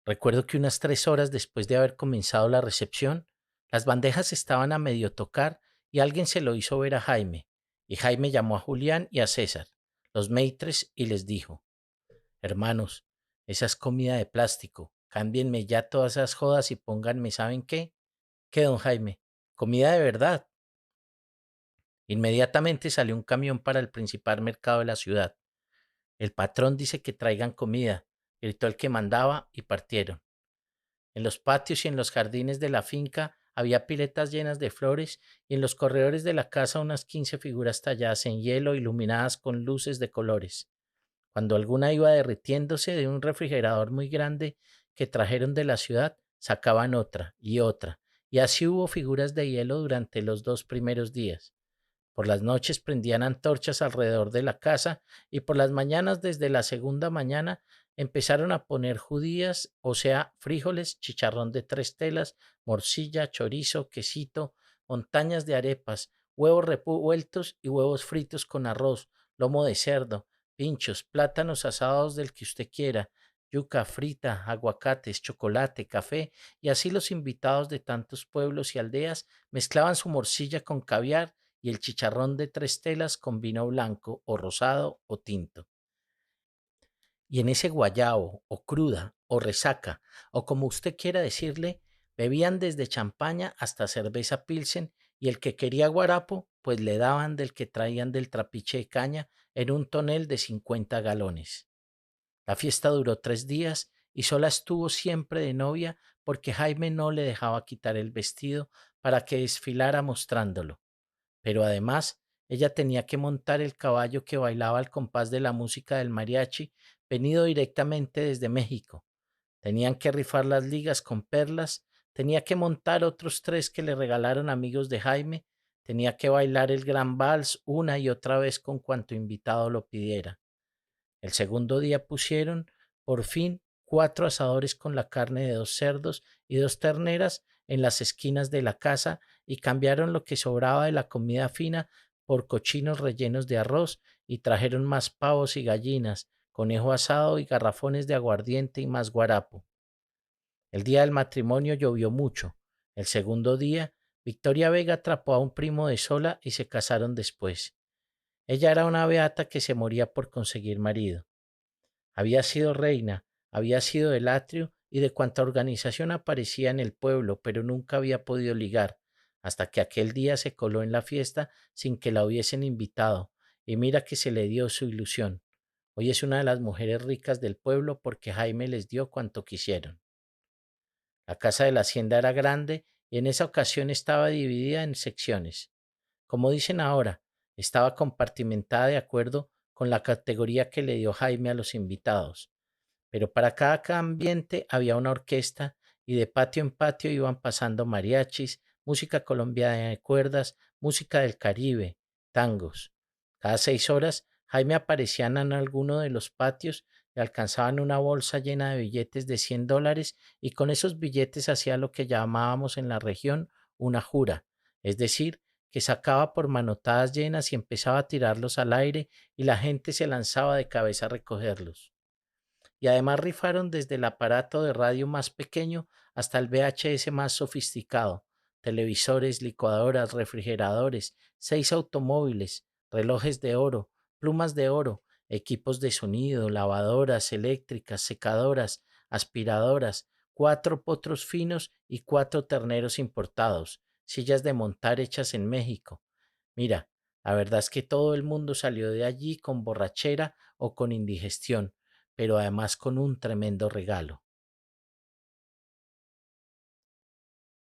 Recuerdo que unas 3 horas después de haber comenzado la recepción, las bandejas estaban a medio tocar y alguien se lo hizo ver a Jaime, y Jaime llamó a Julián y a César, los maitres, y les dijo: hermanos, esa es comida de plástico, cámbienme ya todas esas jodas y pónganme, ¿saben qué? ¿Qué, don Jaime? Comida de verdad. Inmediatamente salió un camión para el principal mercado de la ciudad. El patrón dice que traigan comida, gritó el que mandaba y partieron. En los patios y en los jardines de la finca había piletas llenas de flores y en los corredores de la casa unas 15 figuras talladas en hielo iluminadas con luces de colores. Cuando alguna iba derritiéndose de un refrigerador muy grande que trajeron de la ciudad, sacaban otra, y así hubo figuras de hielo durante los 2 primeros días. Por las noches prendían antorchas alrededor de la casa y por las mañanas, desde la segunda mañana, empezaron a poner judías, o sea, frijoles, chicharrón de 3 telas, morcilla, chorizo, quesito, montañas de arepas, huevos revueltos y huevos fritos con arroz, lomo de cerdo, pinchos, plátanos asados del que usted quiera, yuca frita, aguacates, chocolate, café, y así los invitados de tantos pueblos y aldeas mezclaban su morcilla con caviar y el chicharrón de 3 telas con vino blanco o rosado o tinto. Y en ese guayao o cruda o resaca o como usted quiera decirle, bebían desde champaña hasta cerveza pilsen y el que quería guarapo, pues le daban del que traían del trapiche de caña en un tonel de 50 galones. La fiesta duró 3 días y sola estuvo siempre de novia porque Jaime no le dejaba quitar el vestido para que desfilara mostrándolo, pero además ella tenía que montar el caballo que bailaba al compás de la música del mariachi venido directamente desde México. Tenían que rifar las ligas con perlas, Tenía que montar otros tres que le regalaron amigos de Jaime, tenía que bailar el gran vals una y otra vez con cuanto invitado lo pidiera. El segundo día pusieron, por fin, 4 asadores con la carne de 2 cerdos y 2 terneras en las esquinas de la casa y cambiaron lo que sobraba de la comida fina por cochinos rellenos de arroz y trajeron más pavos y gallinas, conejo asado y garrafones de aguardiente y más guarapo. El día del matrimonio llovió mucho. El segundo día, Victoria Vega atrapó a un primo de Sola y se casaron después. Ella era una beata que se moría por conseguir marido. Había sido reina, había sido del atrio y de cuanta organización aparecía en el pueblo, pero nunca había podido ligar, hasta que aquel día se coló en la fiesta sin que la hubiesen invitado, y mira que se le dio su ilusión. Hoy es una de las mujeres ricas del pueblo porque Jaime les dio cuanto quisieron. La casa de la hacienda era grande y en esa ocasión estaba dividida en secciones. Como dicen ahora, estaba compartimentada de acuerdo con la categoría que le dio Jaime a los invitados, pero para cada ambiente había una orquesta y de patio en patio iban pasando mariachis, música colombiana de cuerdas, música del Caribe, tangos. Cada 6 horas Jaime aparecía en alguno de los patios y alcanzaban una bolsa llena de billetes de $100 y con esos billetes hacía lo que llamábamos en la región una jura, es decir, que sacaba por manotadas llenas y empezaba a tirarlos al aire y la gente se lanzaba de cabeza a recogerlos. Y además rifaron desde el aparato de radio más pequeño hasta el VHS más sofisticado, televisores, licuadoras, refrigeradores, 6 automóviles, relojes de oro, plumas de oro, equipos de sonido, lavadoras eléctricas, secadoras, aspiradoras, 4 potros finos y 4 terneros importados, sillas de montar hechas en México. Mira, la verdad es que todo el mundo salió de allí con borrachera o con indigestión, pero además con un tremendo regalo.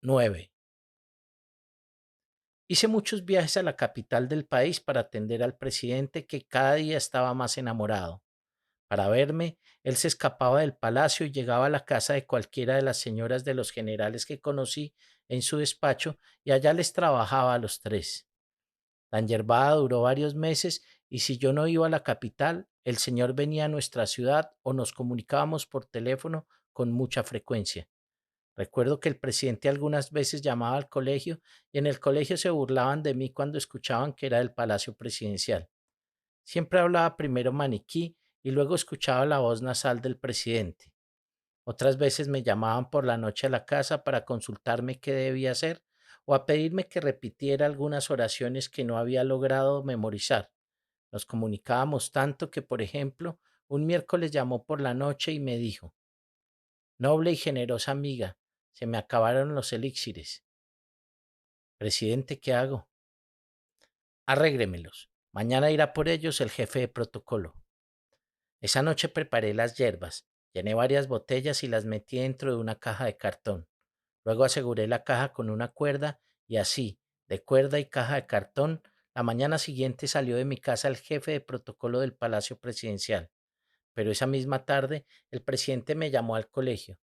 9. Hice muchos viajes a la capital del país para atender al presidente que cada día estaba más enamorado. Para verme, él se escapaba del palacio y llegaba a la casa de cualquiera de las señoras de los generales que conocí en su despacho y allá les trabajaba a los tres. La enyerbada duró varios meses y si yo no iba a la capital, el señor venía a nuestra ciudad o nos comunicábamos por teléfono con mucha frecuencia. Recuerdo que el presidente algunas veces llamaba al colegio y en el colegio se burlaban de mí cuando escuchaban que era del Palacio Presidencial. Siempre hablaba primero maniquí y luego escuchaba la voz nasal del presidente. Otras veces me llamaban por la noche a la casa para consultarme qué debía hacer o a pedirme que repitiera algunas oraciones que no había logrado memorizar. Nos comunicábamos tanto que, por ejemplo, un miércoles llamó por la noche y me dijo: Noble y generosa amiga, se me acabaron los elixires. Presidente, ¿qué hago? Arrégremelos. Mañana irá por ellos el jefe de protocolo. Esa noche preparé las hierbas, llené varias botellas y las metí dentro de una caja de cartón. Luego aseguré la caja con una cuerda y así, de cuerda y caja de cartón, la mañana siguiente salió de mi casa el jefe de protocolo del Palacio Presidencial. Pero esa misma tarde el presidente me llamó al colegio.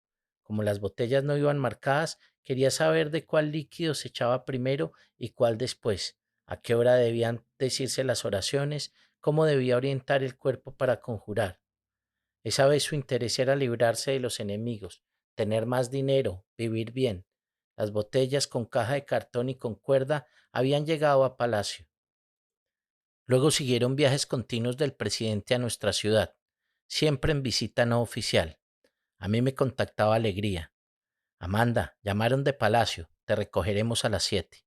Como las botellas no iban marcadas, quería saber de cuál líquido se echaba primero y cuál después, a qué hora debían decirse las oraciones, cómo debía orientar el cuerpo para conjurar. Esa vez su interés era librarse de los enemigos, tener más dinero, vivir bien. Las botellas con caja de cartón y con cuerda habían llegado a Palacio. Luego siguieron viajes continuos del presidente a nuestra ciudad, siempre en visita no oficial. A mí me contactaba Alegría. Amanda, llamaron de Palacio, te recogeremos a las 7.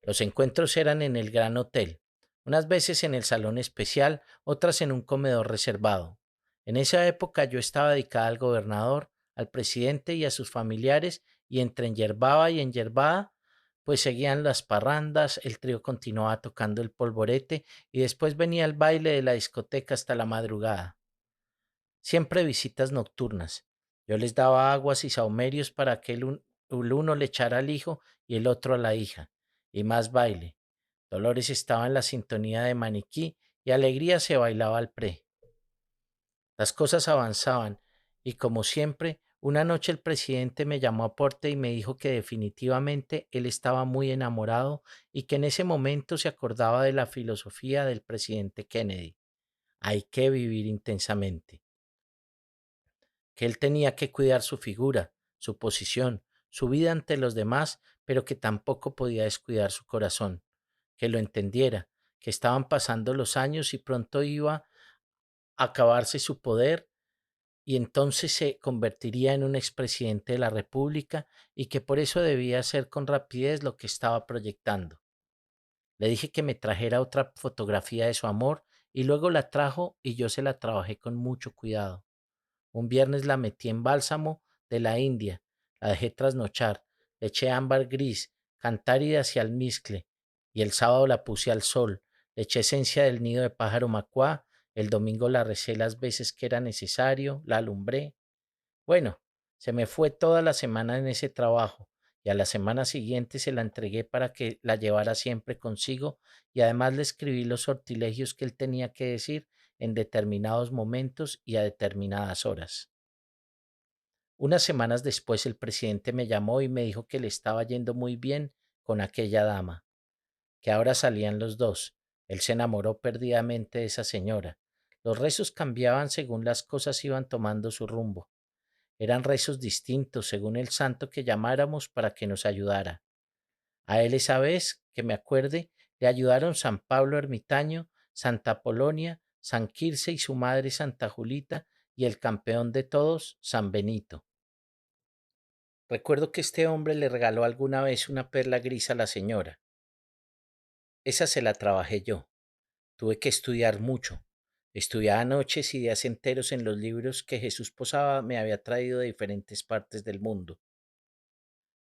Los encuentros eran en el Gran Hotel, unas veces en el salón especial, otras en un comedor reservado. En esa época yo estaba dedicada al gobernador, al presidente y a sus familiares, y entre enyerbaba y enyerbada, pues seguían las parrandas, el trío continuaba tocando el polvorete y después venía el baile de la discoteca hasta la madrugada. Siempre visitas nocturnas. Yo les daba aguas y sahumerios para que el uno le echara al hijo y el otro a la hija. Y más baile. Dolores estaba en la sintonía de maniquí y Alegría se bailaba al pre. Las cosas avanzaban y como siempre Una noche el presidente me llamó a Porte y me dijo que definitivamente él estaba muy enamorado y que en ese momento se acordaba de la filosofía del presidente Kennedy. Hay que vivir intensamente. Que él tenía que cuidar su figura, su posición, su vida ante los demás, pero que tampoco podía descuidar su corazón. Que lo entendiera, que estaban pasando los años y pronto iba a acabarse su poder y entonces se convertiría en un expresidente de la República y que por eso debía hacer con rapidez lo que estaba proyectando. Le dije que me trajera otra fotografía de su amor y luego la trajo y yo se la trabajé con mucho cuidado. Un viernes la metí en bálsamo de la India, la dejé trasnochar, le eché ámbar gris, cantárida hacia almizcle, y el sábado la puse al sol, le eché esencia del nido de pájaro macuá, el domingo la recé las veces que era necesario, la alumbré. Bueno, se me fue toda la semana en ese trabajo, y a la semana siguiente se la entregué para que la llevara siempre consigo, y además le escribí los sortilegios que él tenía que decir en determinados momentos y a determinadas horas. Unas semanas después el presidente me llamó y me dijo que le estaba yendo muy bien con aquella dama, que ahora salían los dos. Él se enamoró perdidamente de esa señora. Los rezos cambiaban según las cosas iban tomando su rumbo. Eran rezos distintos según el santo que llamáramos para que nos ayudara. A él esa vez, que me acuerde, le ayudaron San Pablo Ermitaño, Santa Polonia, San Quirce y su madre Santa Julita y el campeón de todos, San Benito. Recuerdo que este hombre le regaló alguna vez una perla gris a la señora. Esa se la trabajé yo. Tuve que estudiar mucho. Estudiaba noches y días enteros en los libros que Jesús Posada me había traído de diferentes partes del mundo.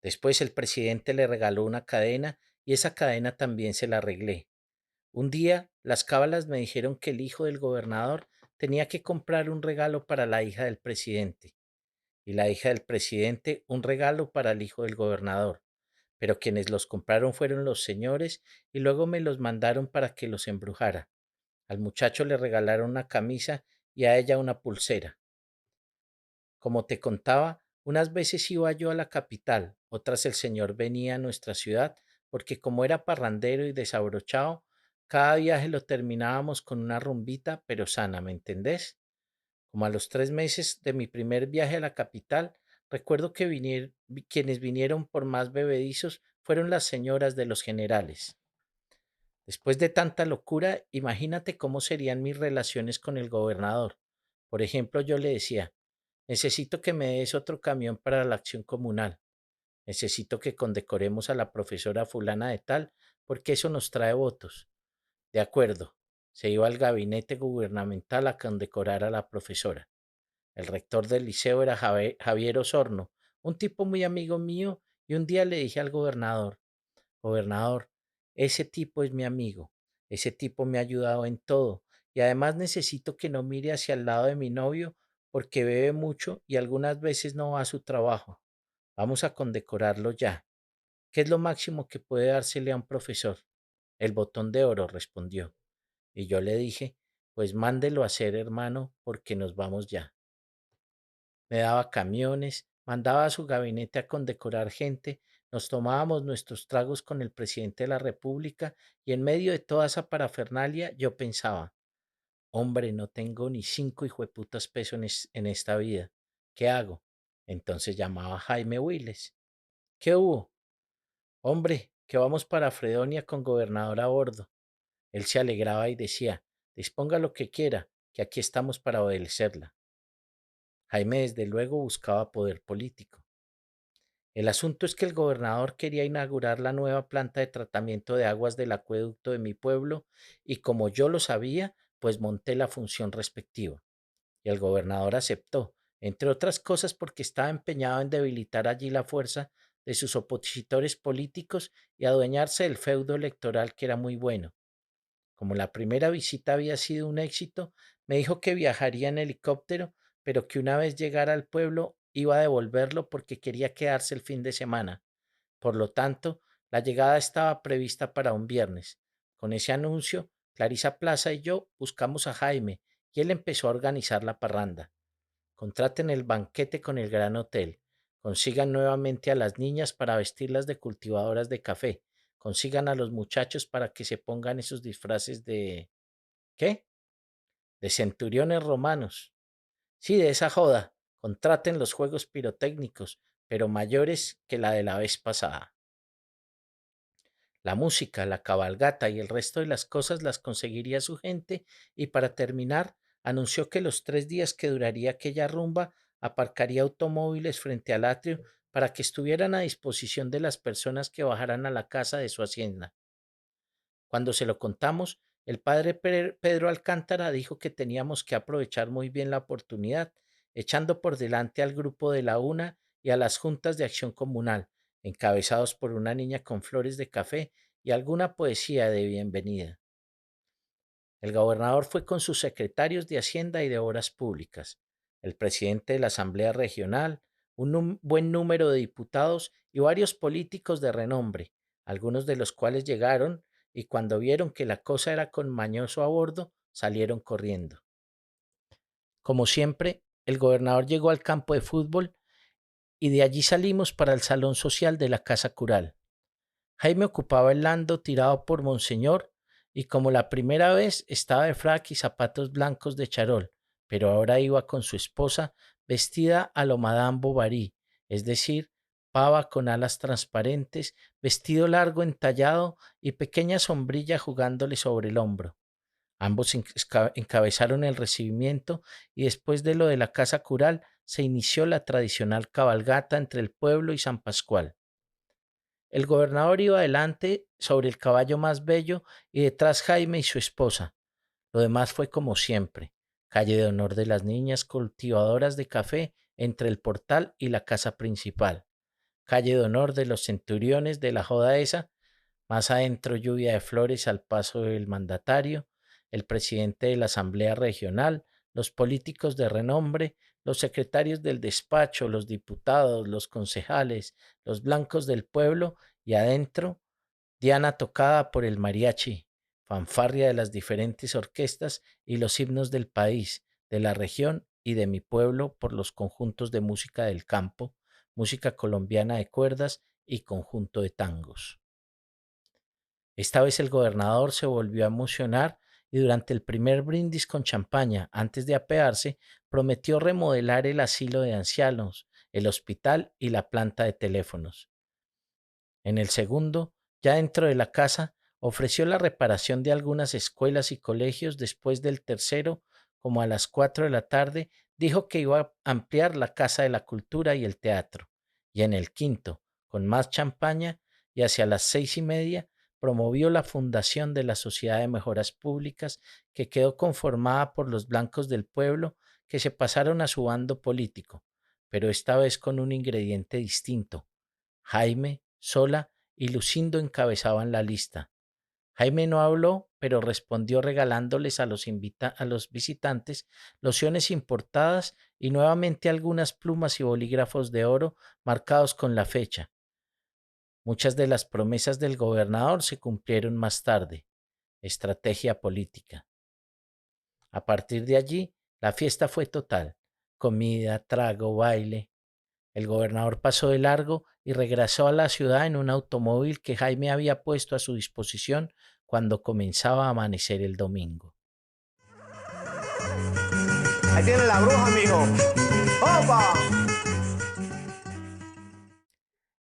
Después el presidente le regaló una cadena y esa cadena también se la arreglé. Un día las cábalas me dijeron que el hijo del gobernador tenía que comprar un regalo para la hija del presidente y la hija del presidente un regalo para el hijo del gobernador, pero quienes los compraron fueron los señores y luego me los mandaron para que los embrujara. Al muchacho le regalaron una camisa y a ella una pulsera. Como te contaba, unas veces iba yo a la capital, otras el señor venía a nuestra ciudad, porque como era parrandero y desabrochado, cada viaje lo terminábamos con una rumbita, pero sana, ¿me entendés? Como a los 3 meses de mi primer viaje a la capital, recuerdo que quienes vinieron por más bebedizos fueron las señoras de los generales. Después de tanta locura, imagínate cómo serían mis relaciones con el gobernador. Por ejemplo, yo le decía, necesito que me des otro camión para la acción comunal. Necesito que condecoremos a la profesora fulana de tal, porque eso nos trae votos. De acuerdo. Se iba al gabinete gubernamental a condecorar a la profesora. El rector del liceo era Javier Osorno, un tipo muy amigo mío, y un día le dije al gobernador, gobernador, ese tipo es mi amigo, ese tipo me ha ayudado en todo, y además necesito que no mire hacia el lado de mi novio porque bebe mucho y algunas veces no va a su trabajo. Vamos a condecorarlo ya. ¿Qué es lo máximo que puede dársele a un profesor? El botón de oro, respondió. Y yo le dije, pues mándelo a hacer, hermano, porque nos vamos ya. Me daba camiones, mandaba a su gabinete a condecorar gente, nos tomábamos nuestros tragos con el presidente de la República y en medio de toda esa parafernalia yo pensaba, hombre, no tengo ni 5 hijueputas pesos en esta vida. ¿Qué hago? Entonces llamaba a Jaime Willes. ¿Qué hubo? Hombre, que vamos para Fredonia con gobernador a bordo. Él se alegraba y decía, disponga lo que quiera, que aquí estamos para obedecerla. Jaime desde luego buscaba poder político. El asunto es que el gobernador quería inaugurar la nueva planta de tratamiento de aguas del acueducto de mi pueblo y como yo lo sabía, pues monté la función respectiva. Y el gobernador aceptó, entre otras cosas porque estaba empeñado en debilitar allí la fuerza de sus opositores políticos y adueñarse del feudo electoral que era muy bueno. Como la primera visita había sido un éxito, me dijo que viajaría en helicóptero, pero que una vez llegara al pueblo iba a devolverlo porque quería quedarse el fin de semana. Por lo tanto, la llegada estaba prevista para un viernes. Con ese anuncio, Clarisa Plaza y yo buscamos a Jaime y él empezó a organizar la parranda. Contraten el banquete con el Gran Hotel. Consigan nuevamente a las niñas para vestirlas de cultivadoras de café. Consigan a los muchachos para que se pongan esos disfraces de... ¿Qué? De centuriones romanos. Sí, de esa joda. Contraten los juegos pirotécnicos, pero mayores que la de la vez pasada. La música, la cabalgata y el resto de las cosas las conseguiría su gente y para terminar anunció que los 3 días que duraría aquella rumba aparcaría automóviles frente al atrio para que estuvieran a disposición de las personas que bajaran a la casa de su hacienda. Cuando se lo contamos, el padre Pedro Alcántara dijo que teníamos que aprovechar muy bien la oportunidad, echando por delante al grupo de la UNA y a las juntas de acción comunal, encabezados por una niña con flores de café y alguna poesía de bienvenida. El gobernador fue con sus secretarios de Hacienda y de Obras Públicas, el presidente de la Asamblea Regional, un buen número de diputados y varios políticos de renombre, algunos de los cuales llegaron y cuando vieron que la cosa era con mañoso a bordo, salieron corriendo. Como siempre, el gobernador llegó al campo de fútbol y de allí salimos para el salón social de la Casa Cural. Jaime ocupaba el lando tirado por Monseñor y como la primera vez estaba de frac y zapatos blancos de charol, pero ahora iba con su esposa vestida a lo Madame Bovary, es decir, pava con alas transparentes, vestido largo entallado y pequeña sombrilla jugándole sobre el hombro. Ambos encabezaron el recibimiento y después de lo de la casa cural se inició la tradicional cabalgata entre el pueblo y San Pascual. El gobernador iba adelante sobre el caballo más bello y detrás Jaime y su esposa. Lo demás fue como siempre, calle de honor de las niñas cultivadoras de café entre el portal y la casa principal, calle de honor de los centuriones de la joda esa, más adentro lluvia de flores al paso del mandatario, el presidente de la Asamblea Regional, los políticos de renombre, los secretarios del despacho, los diputados, los concejales, los blancos del pueblo y adentro Diana tocada por el mariachi, fanfarria de las diferentes orquestas y los himnos del país, de la región y de mi pueblo por los conjuntos de música del campo, música colombiana de cuerdas y conjunto de tangos. Esta vez el gobernador se volvió a emocionar y durante el primer brindis con champaña, antes de apearse, prometió remodelar el asilo de ancianos, el hospital y la planta de teléfonos. En el segundo, ya dentro de la casa, ofreció la reparación de algunas escuelas y colegios. Después del tercero, como a las 4 de la tarde, dijo que iba a ampliar la Casa de la Cultura y el teatro. Y en el quinto, con más champaña, y hacia las 6:30, promovió la fundación de la Sociedad de Mejoras Públicas, que quedó conformada por los blancos del pueblo que se pasaron a su bando político, pero esta vez con un ingrediente distinto. Jaime, Sola y Lucindo encabezaban la lista. Jaime no habló, pero respondió regalándoles a los visitantes lociones importadas y nuevamente algunas plumas y bolígrafos de oro marcados con la fecha. Muchas de las promesas del gobernador se cumplieron más tarde. Estrategia política. A partir de allí, la fiesta fue total. Comida, trago, baile. El gobernador pasó de largo y regresó a la ciudad en un automóvil que Jaime había puesto a su disposición cuando comenzaba a amanecer el domingo. Ahí tiene la bruja, mijo. ¡Opa!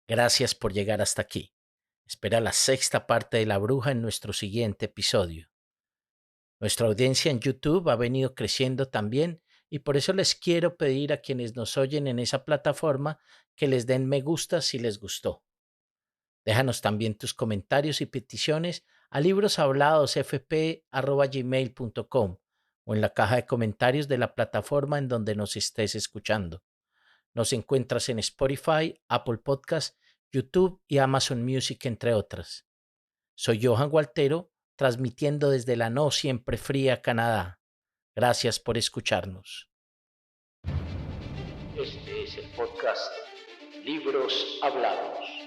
Gracias por llegar hasta aquí. Espera la sexta parte de La Bruja en nuestro siguiente episodio. Nuestra audiencia en YouTube ha venido creciendo también y por eso les quiero pedir a quienes nos oyen en esa plataforma que les den me gusta si les gustó. Déjanos también tus comentarios y peticiones a libroshabladosfp@gmail.com o en la caja de comentarios de la plataforma en donde nos estés escuchando. Nos encuentras en Spotify, Apple Podcasts, YouTube y Amazon Music, entre otras. Soy Johan Gualtero, transmitiendo desde la no siempre fría Canadá. Gracias por escucharnos. Este es el podcast Libros Hablados.